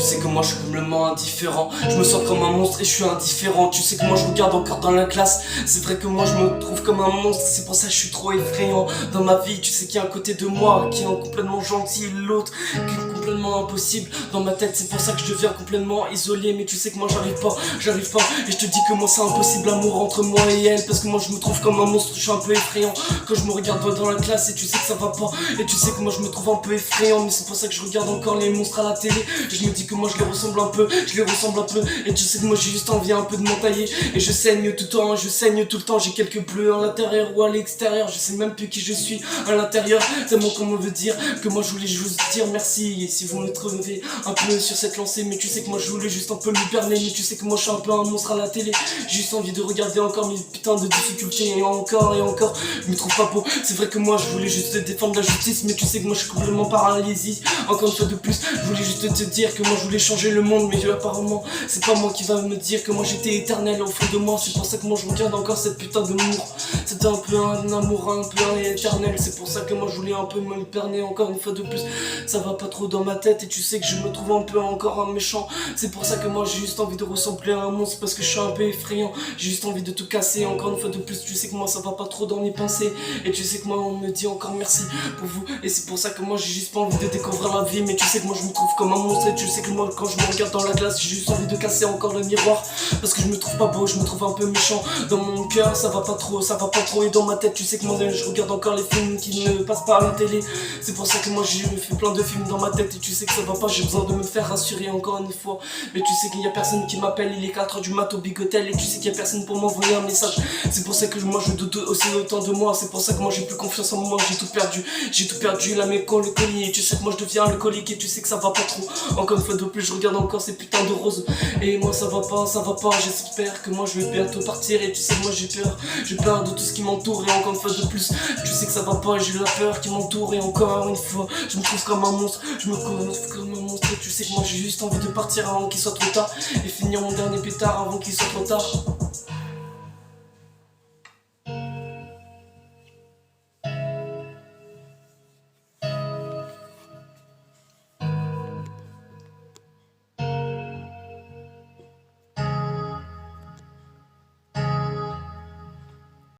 sais que moi je suis complètement indifférent. Je me sens comme un monstre et je suis indifférent. Tu sais que moi je regarde encore dans la classe. C'est vrai que moi je me trouve comme un monstre. C'est pour ça que je suis trop effrayant dans ma vie. Tu sais qu'il y a un côté de moi qui est complètement gentil et l'autre qui est complètement impossible dans ma tête. C'est pour ça que je deviens complètement isolé. Mais tu sais que moi j'arrive pas. Et je te dis que moi c'est impossible l'amour entre moi et elle. Parce que moi je me trouve comme un monstre. Je suis un peu effrayant quand je me regarde dans la classe. Et tu sais que ça va pas. Et tu sais que moi je me trouve un peu effrayant. Mais c'est pour ça que je regarde encore les monstres à la télé. Je me dis que moi je les ressemble un peu. Et tu sais que moi j'ai juste envie un peu de m'entailler. Et je saigne tout le temps, j'ai quelques bleus à l'intérieur ou à l'extérieur. Je sais même plus qui je suis à l'intérieur. Tellement qu'on me veut dire que moi je voulais juste dire merci. Et si vous me trouvez un peu sur cette lancée. Mais tu sais que moi je voulais juste un peu me permettre. Mais tu sais que moi je suis un peu un monstre à la télé. J'ai juste envie de regarder encore mes putains de difficultés. Et encore, je me trouve pas beau. C'est vrai que moi je voulais juste défendre la justice. Mais tu sais que moi je suis complètement paralysé. Encore une fois de plus, je voulais juste te dire que moi je voulais changer le monde. Mais apparemment c'est pas moi qui va me dire que moi j'étais éternel au fond de moi. C'est pour ça que moi je regarde encore cette putain d'amour. C'était un peu un amour un peu éternel. C'est pour ça que moi je voulais un peu me perner encore une fois de plus. Ça va pas trop dans ma tête. Et tu sais que je me trouve un peu encore un méchant. C'est pour ça que moi j'ai juste envie de ressembler à un monstre. Parce que je suis un peu effrayant. J'ai juste envie de tout casser encore une fois de plus. Tu sais que moi ça va pas trop dans mes pensées. Et tu sais que moi on me dit encore merci pour vous. Et c'est pour ça que moi j'ai juste pas envie de découvrir la vie. Mais tu sais que moi je me trouve comme un monstre. Et tu sais que moi quand je me regarde dans la glace, j'ai juste envie de casser encore le miroir. Parce que je me trouve pas beau, je me trouve un peu méchant. Dans mon cœur ça va pas trop. Et dans ma tête tu sais que moi je regarde encore les films qui ne passent pas à la télé. C'est pour ça que moi j'ai fait plein de films dans ma tête. Et tu sais que ça va pas, j'ai besoin de me faire rassurer encore une fois. Mais tu sais qu'il y a personne qui m'appelle, il est 4h du mat au Bigotel. Et tu sais qu'il y a personne pour m'envoyer un message. C'est pour ça que moi je doute aussi autant de moi. C'est pour ça que moi j'ai plus confiance en moi, j'ai tout perdu là mes cons, le colis. Et tu sais que moi je deviens alcoolique. Et tu sais que ça va pas trop. Encore une fois de plus je regarde encore ces putains de roses. Et moi ça va pas, j'espère que moi je vais bientôt partir. Et tu sais que moi j'ai peur de tout ce qui m'entoure. Et encore une fois de plus, tu sais que ça va pas, j'ai la peur qui m'entoure. Et encore une fois, je me trouve comme un monstre. Et tu sais que moi j'ai juste envie de partir avant qu'il soit trop tard. Et finir mon dernier pétard avant qu'il soit trop tard.